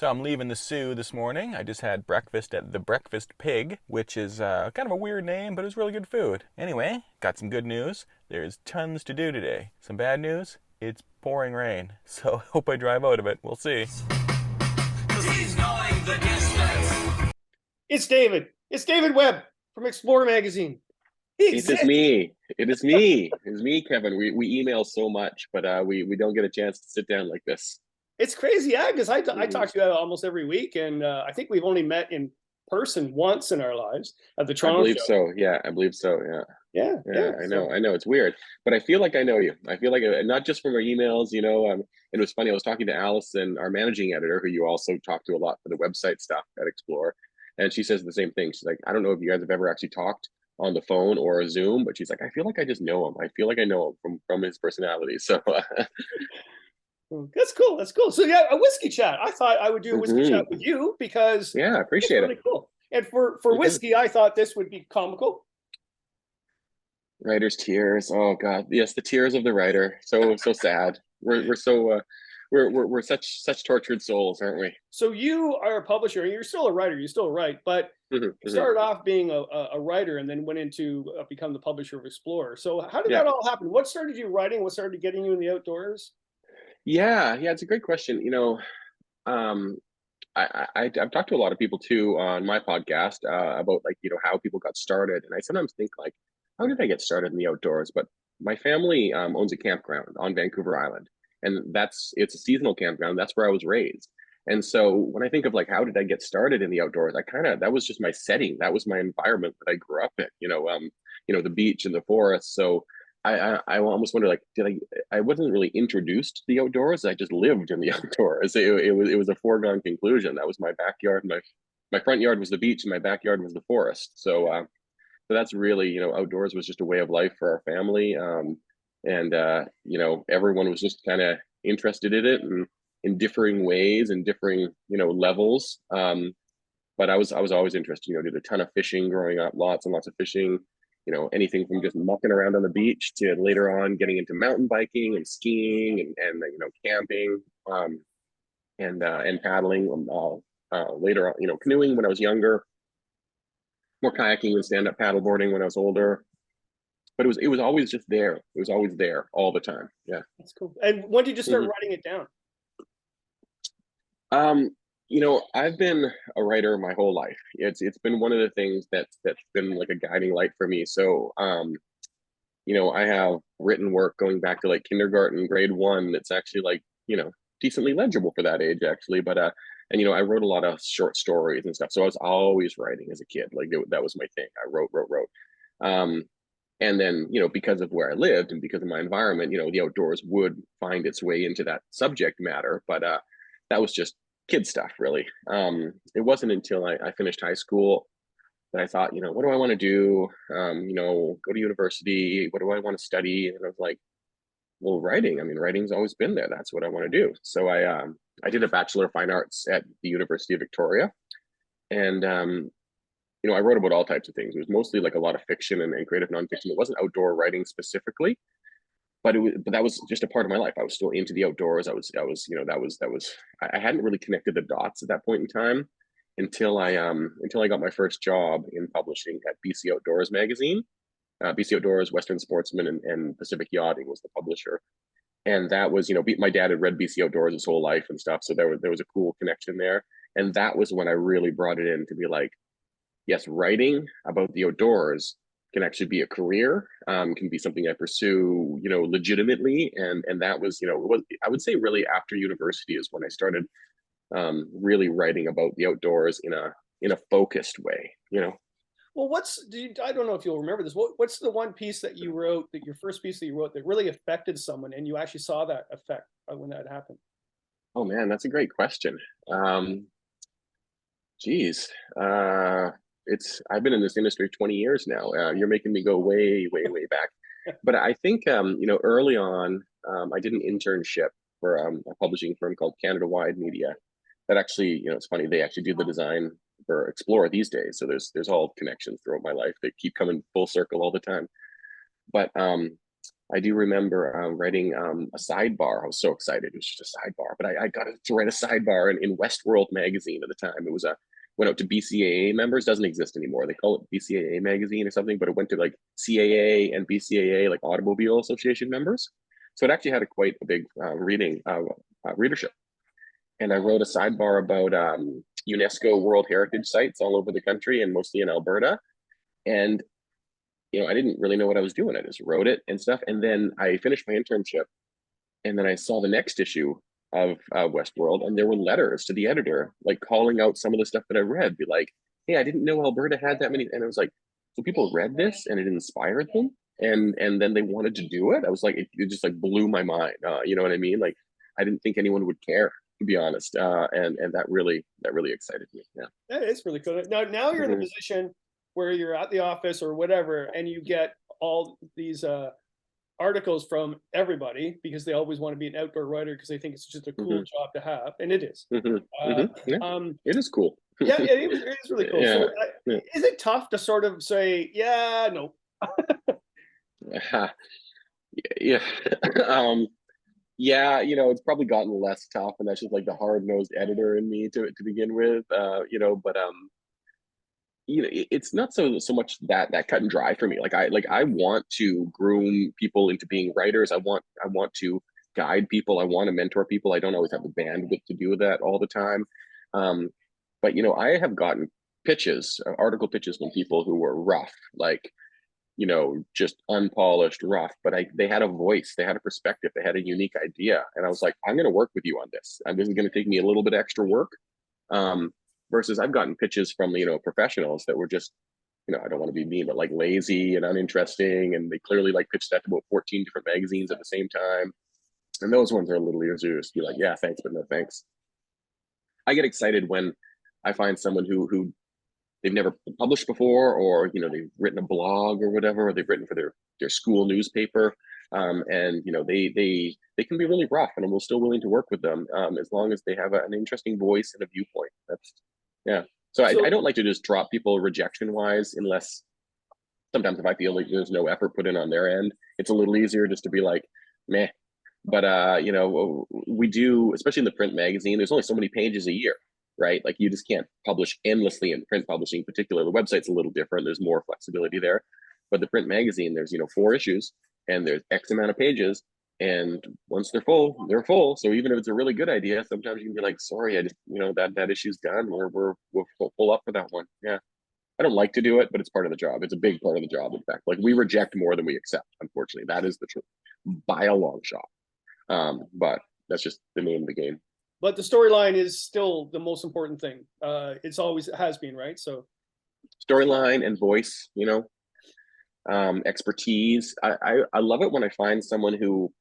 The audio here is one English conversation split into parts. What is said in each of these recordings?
So I'm leaving the Sioux this morning. I just had breakfast at the Breakfast Pig, which is kind of a weird name, but it was really good food. Anyway, got some good news. There's tons to do today. Some bad news, it's pouring rain. So I hope I drive out of it. We'll see. He's going the distance. It's David. It's David Webb from Explorer magazine. He It is exists. me. It is me. It is me, Kevin. We email so much, but we don't get a chance to sit down like this. It's crazy, yeah, because I Mhm. talk to you almost every week, and I think we've only met in person once in our lives at the I Toronto believe show. so. Yeah, I believe so. Yeah. Yeah. I So know. I know. It's weird, but I feel like I know you. I feel like not just from our emails, it was funny. I was talking to Allison, our managing editor, who you also talk to a lot for the website stuff at Explore, and she says the same thing. She's like, I don't know if you guys have ever actually talked on the phone or a Zoom, but she's like, I feel like I just know him. I feel like I know him from his personality. So, that's cool. That's cool. So yeah, a whiskey chat. I thought I would do a whiskey chat mhm. with you because Yeah, I it's appreciate it. really cool. And for Mhm. whiskey, I thought this would be comical. Writer's tears. Oh God, yes, the tears of the writer. So sad. We're so we're such tortured souls, aren't we? So you are a publisher, and you're still a writer. You still write, but Mhm, you mhm. started off being a writer and then went into become the publisher of Explorer. So how did Yeah, that all happen? What started you writing? What started getting you in the outdoors? yeah. It's a great question. Um, I've talked to a lot of people too on my podcast about like how people got started, and I sometimes think like, how did I get started in the outdoors? But my family owns a campground on Vancouver Island, and it's a seasonal campground. That's where I was raised. And so when I think of like how did I get started in the outdoors, I kind of that was just my setting. That was my environment that I grew up in. The beach and the forest. So I almost wonder like I wasn't really introduced to the outdoors. I just lived in the outdoors. It was a foregone conclusion. That was my backyard. My front yard was the beach, and my backyard was the forest. So that's really outdoors was just a way of life for our family. And everyone was just kind of interested in it and in differing ways and differing levels. But I was always interested. Did a ton of fishing growing up, lots and lots of fishing. Anything from just mucking around on the beach to later on getting into mountain biking and skiing and camping and paddling. Later on, canoeing when I was younger, more kayaking and stand up paddleboarding when I was older. But it was always just there. It was always there all the time. Yeah. That's cool. And when did you start Mhm. writing it down? Um, I've been a writer my whole life. It's been one of the things that's been like a guiding light for me. So I have written work going back to like kindergarten, grade one, that's actually like, decently legible for that age actually. But and I wrote a lot of short stories and stuff. So I was always writing as a kid. Like that was my thing. I wrote. Um, and then, because of where I lived and because of my environment, the outdoors would find its way into that subject matter. But that was just kid stuff, really. It wasn't until I finished high school that I thought, what do I want to do? Go to university. What do I want to study? And I was like, well, writing. I mean, writing's always been there. That's what I want to do. So I did a Bachelor of Fine Arts at the University of Victoria, and I wrote about all types of things. It was mostly like a lot of fiction and creative nonfiction. It wasn't outdoor writing specifically, but that was just a part of my life. I was still into the outdoors. I hadn't really connected the dots at that point in time until I got my first job in publishing at BC Outdoors magazine. BC Outdoors, Western Sportsman, and Pacific Yachting was the publisher. And that was, my dad had read BC Outdoors his whole life and stuff, so there was a cool connection there. And that was when I really brought it in to be like, yes, writing about the outdoors can actually be a career, can be something I pursue, legitimately. And that was, I would say really after university is when I started really writing about the outdoors in a focused way. Well, I don't know if you'll remember this. What's the one piece that you wrote, that your first piece that you wrote that really affected someone and you actually saw that effect when that happened? Oh man, that's a great question. Um, Geez, it's I've been in this industry 20 years now. You're making me go way, way, way back. But I think early on, I did an internship for a publishing firm called Canada Wide Media. That actually, it's funny, they actually do the design for Explorer these days. So there's all connections throughout my life that keep coming full circle all the time. But I do remember writing a sidebar. I was so excited. It was just a sidebar, but I got to write a sidebar in Westworld magazine at the time. It was went out to BCAA members. Doesn't exist anymore. They call it BCAA magazine or something, but it went to like CAA and BCAA, like Automobile Association members. So it actually had quite a big readership. And I wrote a sidebar about UNESCO World Heritage sites all over the country and mostly in Alberta. And I didn't really know what I was doing. I just wrote it and stuff. And then I finished my internship. And then I saw the next issue of Westworld, and there were letters to the editor, like calling out some of the stuff that I read, be like, hey, I didn't know Alberta had that many. And I was like, so people read this and it inspired them. And then they wanted to do it. I was like, it just like blew my mind. You know what I mean? Like, I didn't think anyone would care, to be honest. And that really excited me. Yeah. That is really cool. Now you're in the position where you're at the office or whatever, and you get all these articles from everybody because they always want to be an outdoor writer because they think it's just a cool job to have, and it is. Yeah. It is cool. Yeah, it is really cool. Yeah. So, is it tough to sort of say, yeah, no? Yeah. Yeah, it's probably gotten less tough, and that's just like the hard-nosed editor in me to begin with. But it's not so much that cut and dry for me. I want to groom people into being writers. I want to guide people. I want to mentor people. I don't always have the bandwidth to do that all the time. But I have gotten pitches, article pitches from people who were rough, like just unpolished, rough, but they had a voice, they had a perspective, they had a unique idea. And I was like, I'm going to work with you on this. And this is going to take me a little bit extra work. Versus I've gotten pitches from, professionals that were just, I don't want to be mean, but like lazy and uninteresting. And they clearly like pitched that to about 14 different magazines at the same time. And those ones are a little easier to be like, yeah, thanks, but no thanks. I get excited when I find someone who they've never published before, or they've written a blog or whatever, or they've written for their school newspaper, and they can be really rough, and I'm still willing to work with them as long as they have an interesting voice and a viewpoint. So I don't like to just drop people rejection wise, unless sometimes if I feel like there's no effort put in on their end, it's a little easier just to be like, meh. But we do, especially in the print magazine, there's only so many pages a year, right? Like you just can't publish endlessly in print publishing in particular. The website's a little different. There's more flexibility there. But the print magazine, there's 4 issues and there's X amount of pages. And once they're full, they're full. So even if it's a really good idea, sometimes you can be like, sorry, I just, that issue's done. We're full up for that one. Yeah. I don't like to do it, but it's part of the job. It's a big part of the job. In fact, like we reject more than we accept. Unfortunately, that is the truth by a long shot. But that's just the name of the game. But the storyline is still the most important thing. It's always has been, right? So storyline and voice, expertise. I love it when I find someone who,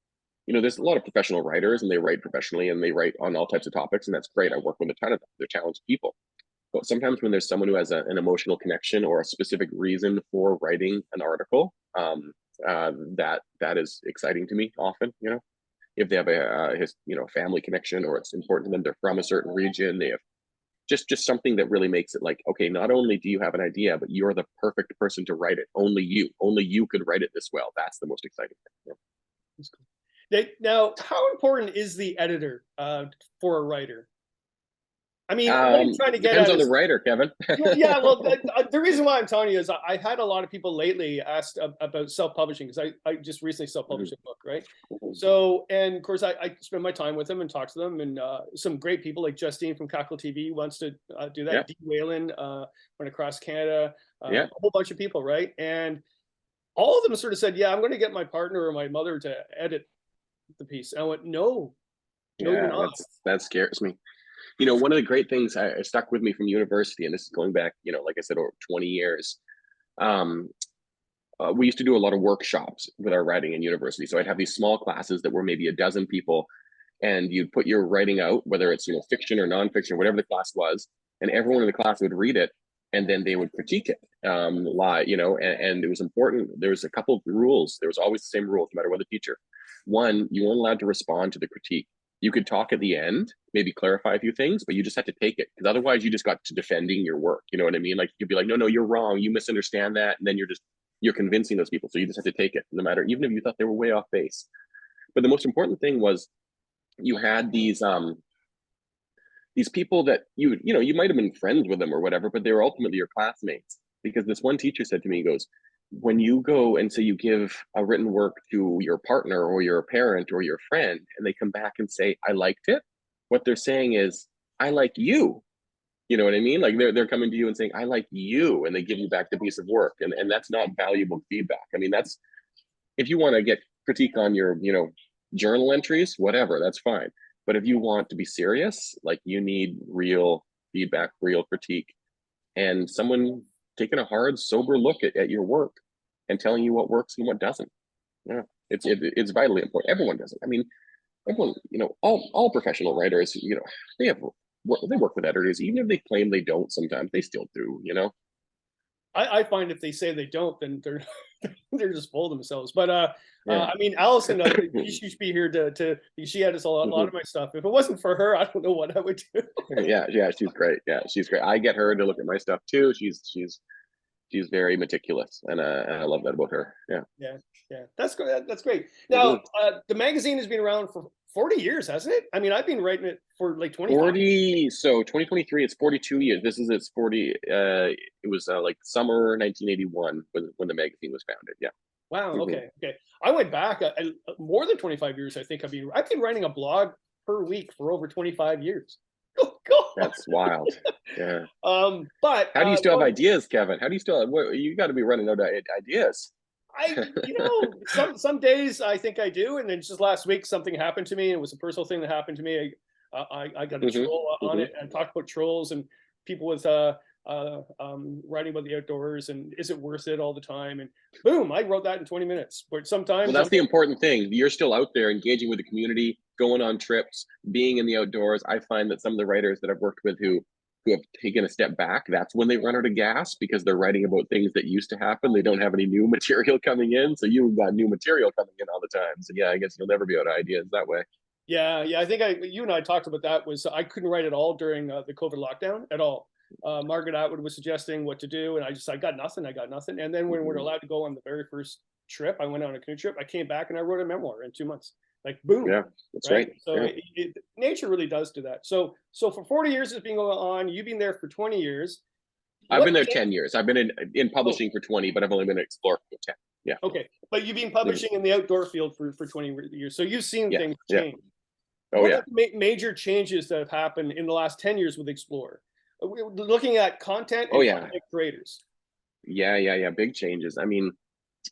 there's a lot of professional writers and they write professionally and they write on all types of topics, and that's great. I work with a ton of them. They're talented people. But sometimes when there's someone who has an emotional connection or a specific reason for writing an article, that is exciting to me often, if they have a family connection, or it's important to them, they're from a certain region, they have just something that really makes it like, okay, not only do you have an idea, but you're the perfect person to write it. Only you could write it this well. That's the most exciting thing. that's cool. Now, how important is the editor for a writer? I mean, what I'm trying to get depends at on the writer, Kevin. yeah, well, the reason why I'm telling you is I've had a lot of people lately asked about self-publishing, because I just recently self-published a book, right? So, and of course, I spend my time with them and talk to them, and some great people like Justine from Cackle TV wants to do that. Yeah. Dee Whalen went across Canada, Yeah. a whole bunch of people, right? And all of them sort of said, yeah, I'm going to get my partner or my mother to edit the piece. And I went, no, you're not. That scares me. One of the great things I stuck with me from university, and this is going back, like I said, over 20 years. We used to do a lot of workshops with our writing in university. So I'd have these small classes that were maybe a dozen people, and you'd put your writing out, whether it's fiction or nonfiction, whatever the class was, and everyone in the class would read it, and then they would critique it live, and it was important. There was a couple of rules. There was always the same rules, no matter what the teacher. One, you weren't allowed to respond to the critique. You could talk at the end, maybe clarify a few things, but you just had to take it, because otherwise you just got to defending your work. You know what I mean? Like you'd be like, no, you're wrong. You misunderstand that. And then you're just you're convincing those people. So you just have to take it, no matter, even if you thought they were way off base. But the most important thing was you had these people that you might have been friends with them or whatever, but they were ultimately your classmates. Because this one teacher said to me, he goes, when you go and say you give a written work to your partner or your parent or your friend, and they come back and say, I liked it, what they're saying is, I like you. You know what I mean? Like they're coming to you and saying, I like you, and they give you back the piece of work. And that's not valuable feedback. I mean, that's, if you want to get critique on your, journal entries, whatever, that's fine. But if you want to be serious, like, you need real feedback, real critique, and someone taking a hard, sober look at your work and telling you what works and what doesn't. Yeah, it's vitally important. Everyone does it. I mean, everyone, all professional writers, they work with editors, even if they claim they don't. Sometimes they still do. I find if they say they don't, then they're they're just full of themselves. But Yeah. I mean, Allison, she should be here to she edits a lot of my stuff. If it wasn't for her, I don't know what I would do. Yeah, she's great. Yeah, she's great. I get her to look at my stuff too. She's very meticulous, and I love that about her. Yeah. Yeah, that's good. That's great. Now, the magazine has been around for 40 years, hasn't it? I mean, I've been writing it for like 25. 40. So 2023, it's 42 years. This is its 40. It was like summer 1981 when the magazine was founded. Yeah. Wow. Okay. I went back more than 25 years. I think I've been writing a blog per week for over 25 years. Oh God. That's wild. Yeah. But how do you still have ideas, Kevin? How do you still? You got to be running out of ideas. Some days I think I do, and then just last week something happened to me. It was a personal thing that happened to me. I got a troll on it and talked about trolls, and people was writing about the outdoors and is it worth it all the time, and boom, I wrote that in 20 minutes. But sometimes, well, that's the important thing. You're still out there engaging with the community, going on trips, being in the outdoors. I find that some of the writers that I've worked with who have taken a step back, that's when they run out of gas, because they're writing about things that used to happen. They don't have any new material coming in. So you've got new material coming in all the time. So yeah, I guess you'll never be out of ideas that way. Yeah. I think you and I talked about that. Was I couldn't write at all during the COVID lockdown at all. Margaret Atwood was suggesting what to do, and I got nothing. And then when we were allowed to go on the very first trip, I went on a canoe trip. I came back and I wrote a memoir in 2 months. Like boom. Yeah, that's right. So yeah. Nature really does do that. So for 40 years it's been going on. You've been there for 20 years. I've been there 10 years. I've been in publishing for 20, but I've only been an explorer for 10. Yeah. Okay, but you've been publishing in the outdoor field for 20 years, so you've seen things change. Oh, what are the major changes that have happened in the last 10 years with Explorer? Looking at content and content creators. Yeah. Big changes. I mean,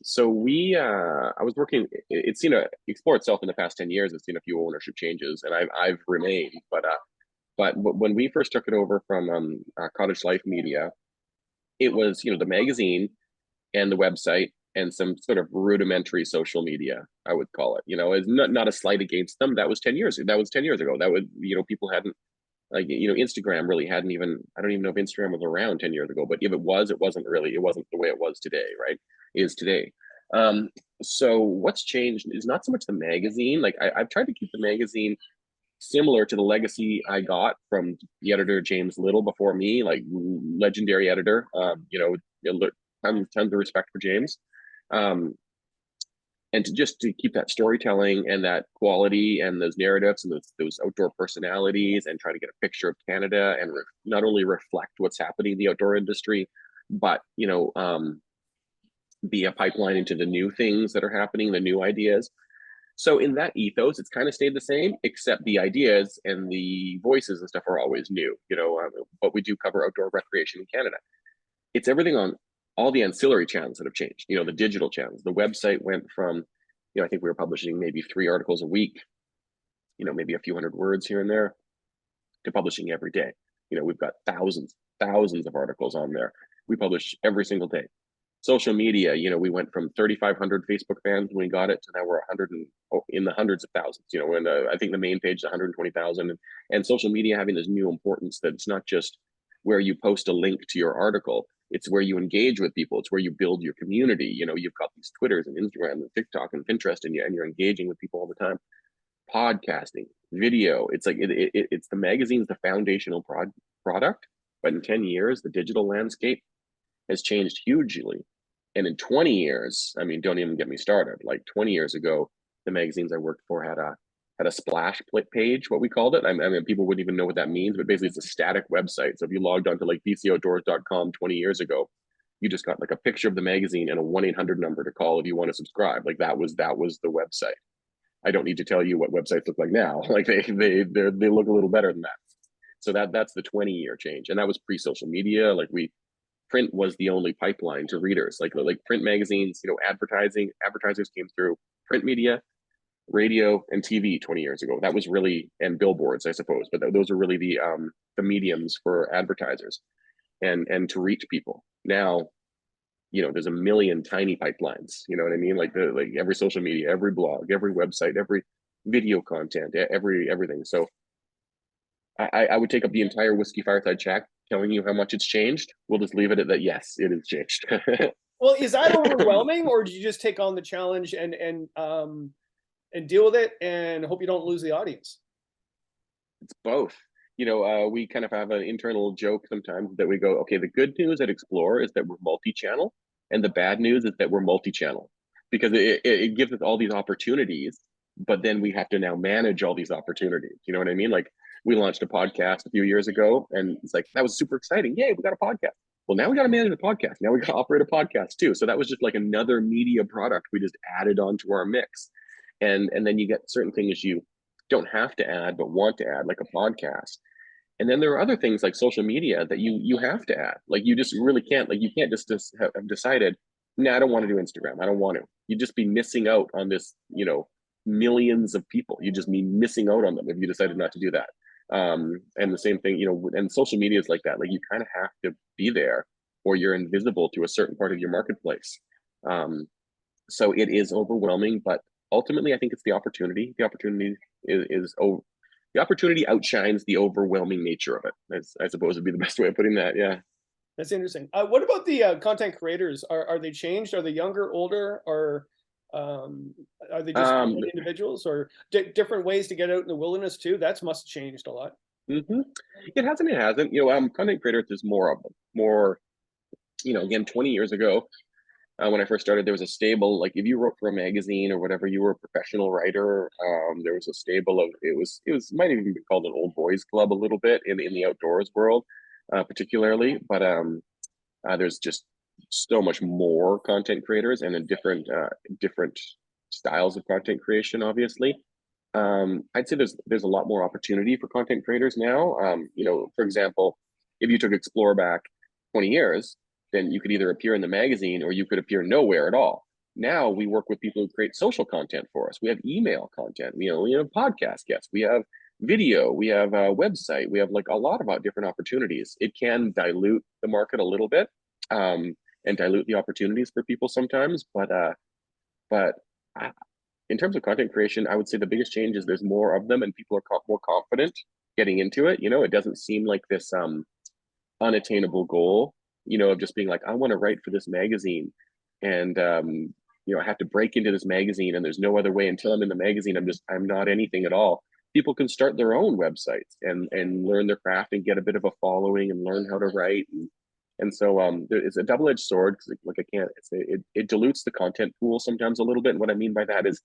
so I was working, it's seen Explore itself in the past 10 years, it's seen a few ownership changes, and I've remained, but when we first took it over from Cottage Life Media, it was, the magazine and the website and some sort of rudimentary social media, I would call it. It's not a slight against them. That was 10 years. That was 10 years ago. That would, people hadn't, Instagram really hadn't even, I don't even know if Instagram was around 10 years ago, but if it wasn't the way it was today, right? Is today. So what's changed is not so much the magazine. Like I've tried to keep the magazine similar to the legacy I got from the editor James Little before me, like legendary editor. Tons of respect for James. And to keep that storytelling and that quality and those narratives and those outdoor personalities, and try to get a picture of Canada and not only reflect what's happening in the outdoor industry, but be a pipeline into the new things that are happening, the new ideas. So in that ethos, it's kind of stayed the same, except the ideas and the voices and stuff are always new. But we do cover outdoor recreation in Canada. It's everything on all the ancillary channels that have changed. The digital channels. The website went from, I think we were publishing maybe 3 articles a week, maybe a few hundred words here and there, to publishing every day. We've got thousands of articles on there. We publish every single day. Social media, we went from 3,500 Facebook fans when we got it to now we're 100 in the hundreds of thousands. And I think the main page is 120,000. And social media having this new importance that it's not just where you post a link to your article. It's where you engage with people. It's where you build your community. You've got these Twitters and Instagram and TikTok and Pinterest, and you're engaging with people all the time. Podcasting, video. It's like it's the magazine's the foundational product. But in 10 years, the digital landscape has changed hugely. And in 20 years, I mean, don't even get me started. Like 20 years ago, the magazines I worked for had a splash page, what we called it. I mean, people wouldn't even know what that means, but basically it's a static website. So if you logged onto like bcoutdoors.com 20 years ago, you just got like a picture of the magazine and a 1-800 number to call if you want to subscribe. Like that was the website. I don't need to tell you what websites look like now. Like they look a little better than that. So that's the 20-year change, and that was pre-social media. Like print was the only pipeline to readers. Like print magazines, advertisers came through print media, radio, and TV 20 years ago. That was really, and billboards, I suppose, but those are really the mediums for advertisers and to reach people. Now, there's a million tiny pipelines. You know what I mean? Like every social media, every blog, every website, every video content, everything. So I would take up the entire Whiskey Fireside chat telling you how much it's changed. We'll just leave it at that. Yes, it has changed. Well, is that overwhelming, or do you just take on the challenge and deal with it and hope you don't lose the audience? It's both. We kind of have an internal joke sometimes that we go, okay, the good news at Explore is that we're multi-channel, and the bad news is that we're multi-channel, because it gives us all these opportunities, but then we have to now manage all these opportunities. You know what I mean? Like we launched a podcast a few years ago, and it's like, that was super exciting. Yay, we got a podcast. Well, now we got to manage the podcast. Now we got to operate a podcast too. So that was just like another media product we just added onto our mix. And then you get certain things you don't have to add, but want to add, like a podcast. And then there are other things like social media that you have to add. Like you just really can't, like you can't just have decided, no, I don't want to do Instagram. I don't want to. You'd just be missing out on this, millions of people. You'd just be missing out on them if you decided not to do that. And the same thing, and social media is like that. Like you kind of have to be there or you're invisible to a certain part of your marketplace. So it is overwhelming, but ultimately I think it's the opportunity. The opportunity the opportunity outshines the overwhelming nature of it. I suppose would be the best way of putting that. Yeah. That's interesting. What about the content creators? Are they changed? Are they younger, older, or are they just individuals, or different ways to get out in the wilderness too? That must have changed a lot. Mm-hmm. It hasn't. Content creators, there's more of them. More, again, 20 years ago, when I first started, there was a stable. Like if you wrote for a magazine or whatever, you were a professional writer. There was a stable of it was might even be called an old boys club a little bit in the outdoors world, particularly. But there's just so much more content creators and in different styles of content creation. Obviously, I'd say there's a lot more opportunity for content creators now. For example, if you took Explore back 20 years, then you could either appear in the magazine or you could appear nowhere at all. Now we work with people who create social content for us. We have email content, we have podcast guests, we have video, we have a website, we have like a lot of different opportunities. It can dilute the market a little bit, and dilute the opportunities for people sometimes. But in terms of content creation, I would say the biggest change is there's more of them and people are more confident getting into it. It doesn't seem like this unattainable goal, of just being like, I want to write for this magazine, and I have to break into this magazine, and there's no other way. Until I'm in the magazine, I'm not anything at all. People can start their own websites and learn their craft and get a bit of a following and learn how to write. And so it's a double-edged sword, because it dilutes the content pool sometimes a little bit. And what I mean by that is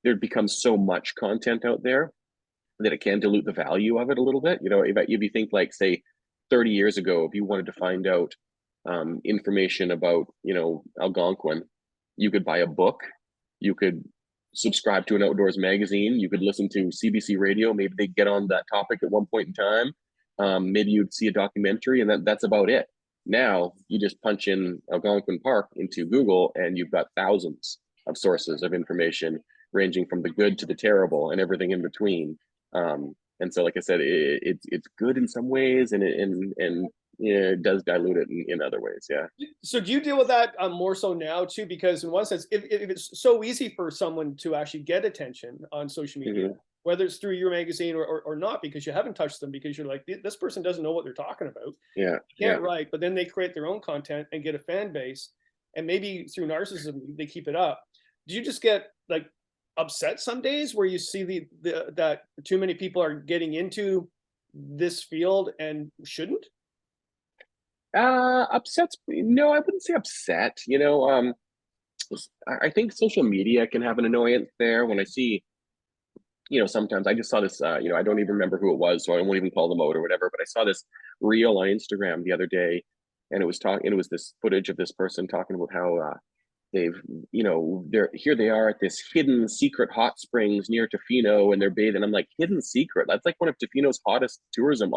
there becomes so much content out there that it can dilute the value of it a little bit. If you think, like, say 30 years ago, if you wanted to find out information about Algonquin, you could buy a book, you could subscribe to an outdoors magazine, you could listen to CBC radio, maybe they get on that topic at one point in time, maybe you'd see a documentary, and that's about it. Now you just punch in Algonquin Park into Google and you've got thousands of sources of information ranging from the good to the terrible and everything in between. And so, like I said, it's good in some ways, and it does dilute it in other ways. Yeah. So do you deal with that more so now too? Because in one sense, if it's so easy for someone to actually get attention on social media, Mm-hmm. whether it's through your magazine or not, because you haven't touched them, because you're like, this person doesn't know what they're talking about. Yeah. They can't write, but then they create their own content and get a fan base, and maybe through narcissism they keep it up. Do you just get like upset some days where you see that too many people are getting into this field and shouldn't? Upsets? No, I wouldn't say upset. I think social media can have an annoyance there when I see, sometimes I just saw this, I don't even remember who it was, so I won't even call them out or whatever, but I saw this reel on Instagram the other day, and it was this footage of this person talking about how they've, they are at this hidden secret hot springs near Tofino, and they're bathing. I'm like, hidden secret? That's like one of Tofino's hottest tourism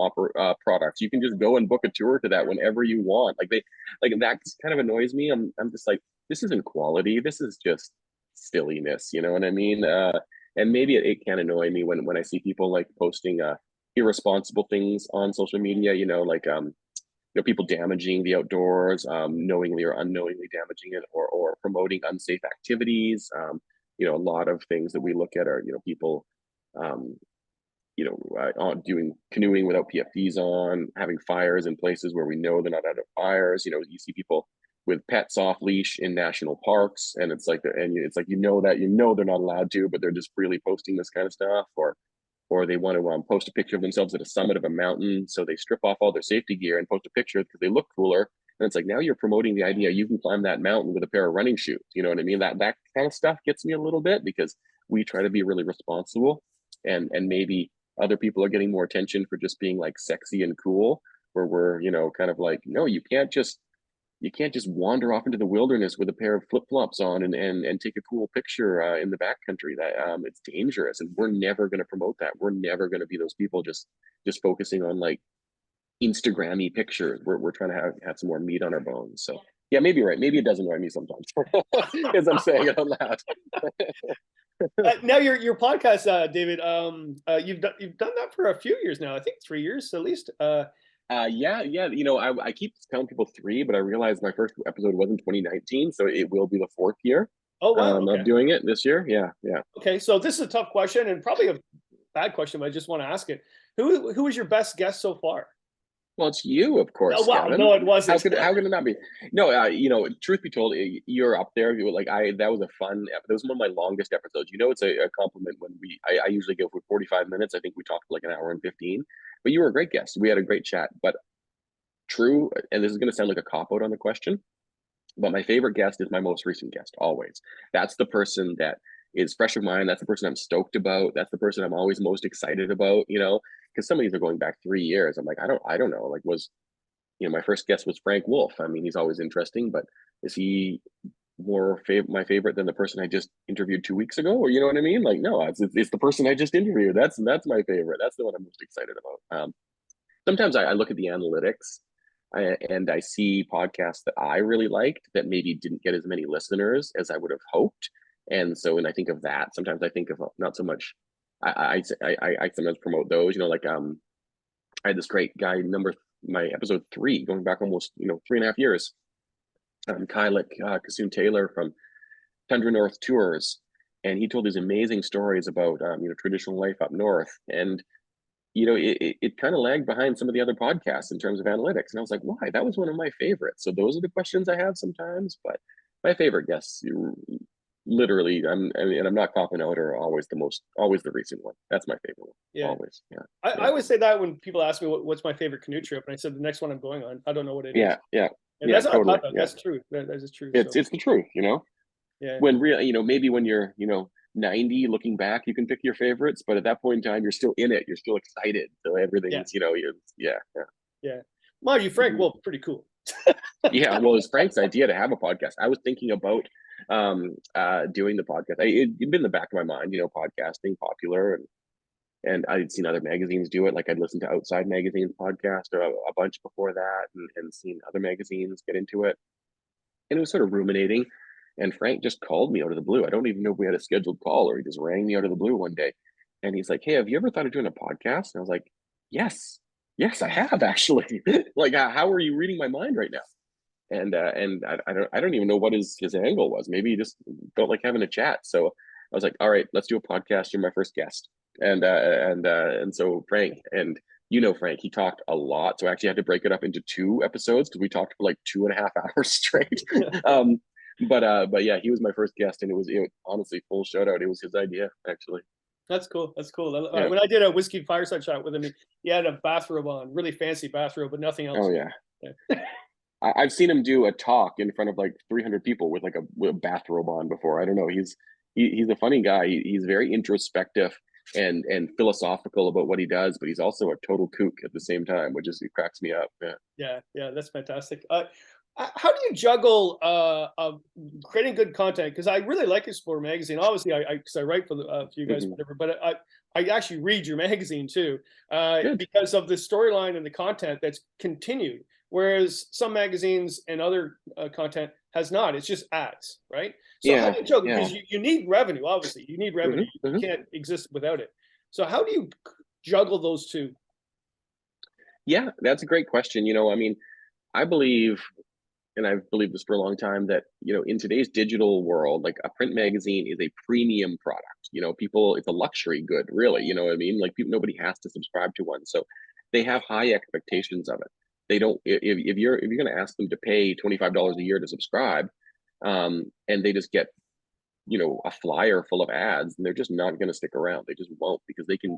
products. You can just go and book a tour to that whenever you want. Like that kind of annoys me. I'm just like, this isn't quality. This is just silliness. You know what I mean? And maybe it can annoy me when I see people like posting irresponsible things on social media. People damaging the outdoors, knowingly or unknowingly damaging it, or promoting unsafe activities. A lot of things that we look at are, people, doing canoeing without PFDs on, having fires in places where we know they're not out of fires. You see people with pets off leash in national parks, and it's like, they're not allowed to, but they're just freely posting this kind of stuff, or they want to post a picture of themselves at a summit of a mountain, so they strip off all their safety gear and post a picture because they look cooler. And it's like, now you're promoting the idea you can climb that mountain with a pair of running shoes. You know what I mean? That kind of stuff gets me a little bit, because we try to be really responsible, and maybe other people are getting more attention for just being like sexy and cool, where we're, kind of like, no, you can't just wander off into the wilderness with a pair of flip-flops on and take a cool picture in the backcountry. That it's dangerous, and we're never going to promote that. We're never going to be those people just focusing on like Instagrammy pictures. We're trying to have some more meat on our bones. So yeah, maybe you're right. Maybe it does annoy me sometimes as I'm saying it out loud. Now your podcast, David, you've done that for a few years now. I think 3 years at least. Yeah. I keep telling people 3, but I realized my first episode was in 2019, so it will be the 4th year Oh wow, okay. of doing it this year. Yeah. Okay, so this is a tough question and probably a bad question, but I just want to ask it. Who was your best guest so far? Well, it's you, of course, Oh wow, Kevin. no, it wasn't. How could it not be? No, truth be told, you're up there. That was a fun. That was one of my longest episodes. It's a compliment when I usually go for 45 minutes. I think we talked for like an hour and 15. But you were a great guest. We had a great chat. But true, and this is going to sound like a cop out on the question, but my favorite guest is my most recent guest. Always, that's the person that is fresh of mind. That's the person I'm stoked about. That's the person I'm always most excited about. Because some of these are going back 3 years. I'm like, I don't know. Like, my first guest was Frank Wolf. I mean, he's always interesting, but is he more my favorite than the person I just interviewed 2 weeks ago? Or you know what I mean? Like, no, it's the person I just interviewed. That's my favorite. That's the one I'm most excited about. Sometimes I look at the analytics and I see podcasts that I really liked that maybe didn't get as many listeners as I would have hoped. And so when I think of that, sometimes I think of not so much. I sometimes promote those. I had this great guy, my episode 3, going back almost 3.5 years. Kylek Kasoon Taylor from Tundra North Tours, and he told these amazing stories about traditional life up north, and it kind of lagged behind some of the other podcasts in terms of analytics, and I was like, why? That was one of my favorites. So those are the questions I have sometimes, but my favorite guests, literally, I'm not copping out, are always the recent one. That's my favorite one. Yeah. Always. Yeah. I always say that when people ask me what's my favorite canoe trip, and I said the next one I'm going on. I don't know what it is. Yeah. And Yeah, that's not totally. about, Yeah. that's true. That is true. It's the truth, Yeah. When maybe when you're 90 looking back, you can pick your favorites, but at that point in time you're still in it, you're still excited, so everything's yeah. Mind you, Frank Wolf, pretty cool. Yeah, well, it's Frank's idea to have a podcast. I was thinking about doing the podcast. It'd been in the back of my mind, podcasting popular, and I'd seen other magazines do it. Like I'd listened to Outside Magazine's podcast a bunch before that, and seen other magazines get into it, and it was sort of ruminating. And Frank just called me out of the blue. I don't even know if we had a scheduled call, or he just rang me out of the blue one day. And he's like, hey, have you ever thought of doing a podcast? And I was like, yes, I have actually. Like, how are you reading my mind right now? And I don't even know what his angle was. Maybe he just felt like having a chat. So I was like, all right, let's do a podcast. You're my first guest. And so Frank, and Frank, he talked a lot. So I actually had to break it up into 2 episodes because we talked for like 2.5 hours straight. But yeah, he was my first guest, and it was honestly, full shout out. It was his idea, actually. That's cool. Yeah. When I did a Whisky Fireside chat with him, he had a bathrobe on, really fancy bathrobe, but nothing else. Oh yeah. I've seen him do a talk in front of like 300 people with like with a bathrobe on before. I don't know. He's a funny guy. He's very introspective and philosophical about what he does, but he's also a total kook at the same time, which is, it cracks me up. Yeah. Yeah, that's fantastic. How do you juggle creating good content? Because I really like Explore magazine. Obviously, because I write for for you guys, whatever. But I actually read your magazine too, because of the storyline and the content that's continued. Whereas some magazines and other content has not. It's just ads, right? So how do you juggle? Because you need revenue. Obviously, you need revenue. You can't exist without it. So how do you juggle those two? Yeah, that's a great question. I mean, I believe, and I've believed this for a long time, that in today's digital world, like a print magazine is a premium product. People, it's a luxury good, really. You know what I mean? Like, people, nobody has to subscribe to one, so they have high expectations of it. They don't. If you're going to ask them to pay $25 a year to subscribe, and they just get a flyer full of ads, and they're just not going to stick around. They just won't, because they can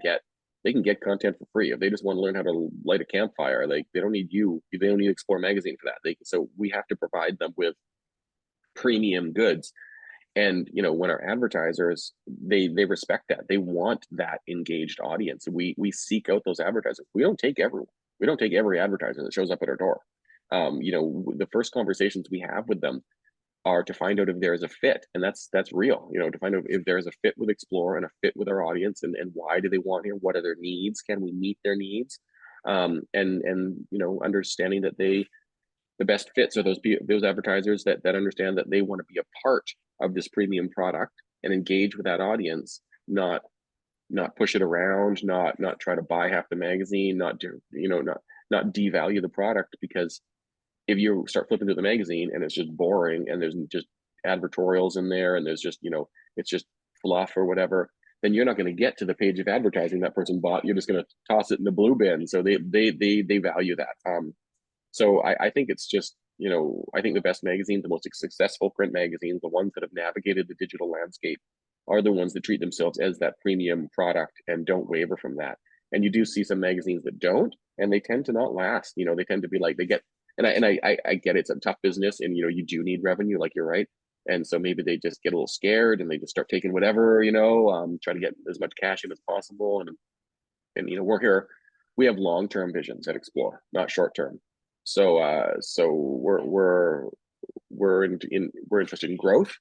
get content for free. If they just want to learn how to light a campfire, like, they don't need you. They don't need Explore magazine for that. So we have to provide them with premium goods. And when our advertisers, they respect that. They want that engaged audience. We seek out those advertisers. We don't take every advertiser that shows up at our door. The first conversations we have with them are to find out if there is a fit, and that's real. To find out if there's a fit with Explore and a fit with our audience, and why do they want here? What are their needs? Can we meet their needs? And understanding that the best fits are those advertisers that understand that they want to be a part of this premium product and engage with that audience, not push it around, not try to buy half the magazine, not devalue the product. Because if you start flipping through the magazine and it's just boring, and there's just advertorials in there, and there's just it's just fluff or whatever, then you're not going to get to the page of advertising that person bought. You're just going to toss it in the blue bin. So they value that. So I think it's just, I think the best magazines, the most successful print magazines, the ones that have navigated the digital landscape, are the ones that treat themselves as that premium product and don't waver from that. And you do see some magazines that don't, and they tend to not last. They tend to be like, they get, and I get it's a tough business, and you do need revenue, like, you're right. And so maybe they just get a little scared and they just start taking whatever, try to get as much cash in as possible. And we're here, we have long-term visions at Explore, not short-term. So we're interested in growth.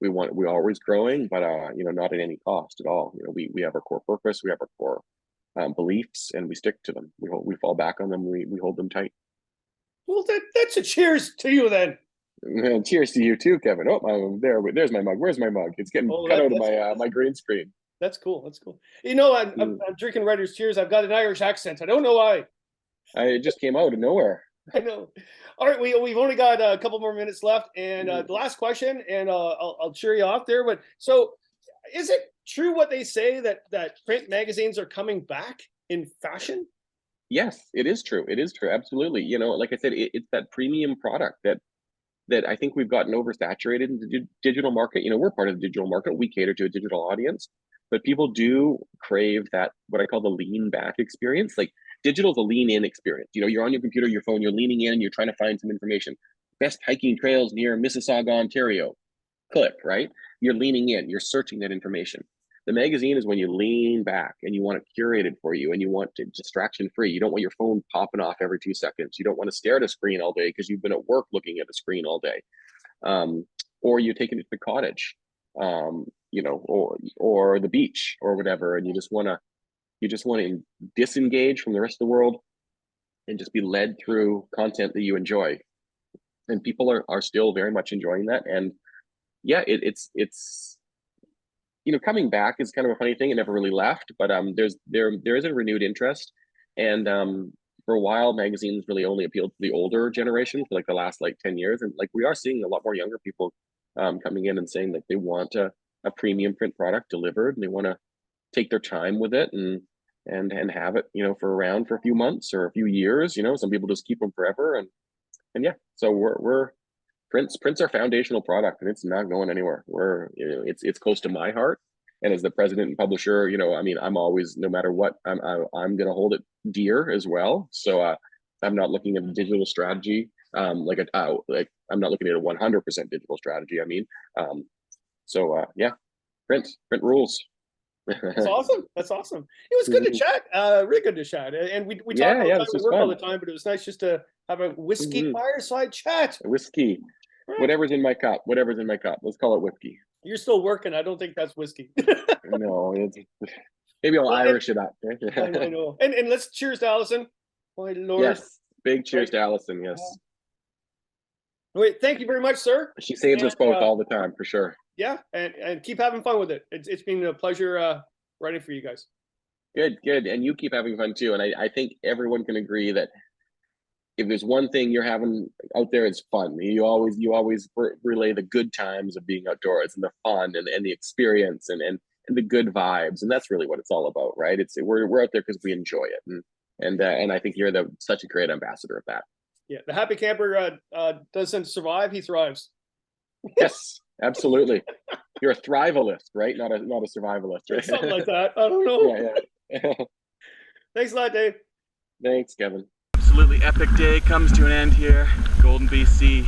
We're always growing, but not at any cost at all. We have our core purpose, we have our core beliefs, and we stick to them. We fall back on them. We hold them tight. Well, that's a cheers to you then. And cheers to you too, Kevin. Oh, there's my mug. Where's my mug? It's getting cut out of my green screen. That's cool. That's cool. I'm drinking Writer's Cheers. I've got an Irish accent. I don't know why. It just came out of nowhere. I know. All right, we've only got a couple more minutes left, and the last question, and I'll cheer you off there. But so, is it true what they say that print magazines are coming back in fashion? Yes, it is true. It is true. Absolutely. Like I said, it's that premium product that I think we've gotten oversaturated in the digital market. We're part of the digital market. We cater to a digital audience, but people do crave that, what I call the lean back experience. Like, digital is a lean in experience. You're on your computer, your phone, you're leaning in, you're trying to find some information. Best hiking trails near Mississauga, Ontario. Click, right? You're leaning in, you're searching that information. The magazine is when you lean back and you want it curated for you, and you want it distraction free. You don't want your phone popping off every 2 seconds. You don't want to stare at a screen all day because you've been at work looking at a screen all day. Or you're taking it to the cottage, or the beach or whatever, and you just want to disengage from the rest of the world and just be led through content that you enjoy. And people are still very much enjoying that. And yeah, it's coming back is kind of a funny thing. It never really left, but there is a renewed interest. And for a while, magazines really only appealed to the older generation for like the last 10 years. And like, we are seeing a lot more younger people coming in and saying that they want a premium print product delivered, and they want to take their time with it and have it, for around for a few months or a few years. Some people just keep them forever. And yeah, so we're prints are foundational product, and it's not going anywhere. It's close to my heart. And as the president and publisher, I'm always, no matter what, I'm going to hold it dear as well. So I'm not looking at a digital strategy like I'm not looking at a 100% digital strategy. I mean, yeah, print rules. That's awesome. That's awesome. It was good to chat. Really good to chat. And we talk all the Yeah, time. this We was work all fun. the time, but it was nice just to have a whiskey fireside chat. Whiskey. Right. Whatever's in my cup. Whatever's in my cup. Let's call it whiskey. You're still working. I don't think that's whiskey. No, maybe I'll Well, Irish it up. I know. And let's cheers to Allison. My Lord. Yes. Big cheers to Allison. Yes. Wait, thank you very much, sir. She saves us both all the time, for sure. Yeah, and keep having fun with it. It's been a pleasure writing for you guys. Good. And you keep having fun too. And I think everyone can agree that if there's one thing you're having out there, it's fun. You always relay the good times of being outdoors and the fun and the experience and the good vibes. And that's really what it's all about, right? We're out there because we enjoy it. And I think you're such a great ambassador of that. Yeah, the happy camper doesn't survive; he thrives. Yes, absolutely. You're a thrivalist, right? Not a survivalist, right? Something like that. I don't know. Yeah. Thanks a lot, Dave. Thanks, Kevin. Absolutely epic day comes to an end here, Golden, BC,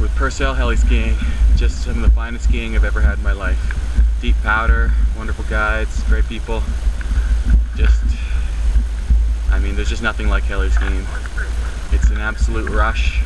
with Purcell heli skiing. Just some of the finest skiing I've ever had in my life. Deep powder, wonderful guides, great people. I mean, there's just nothing like heli skiing. It's an absolute rush.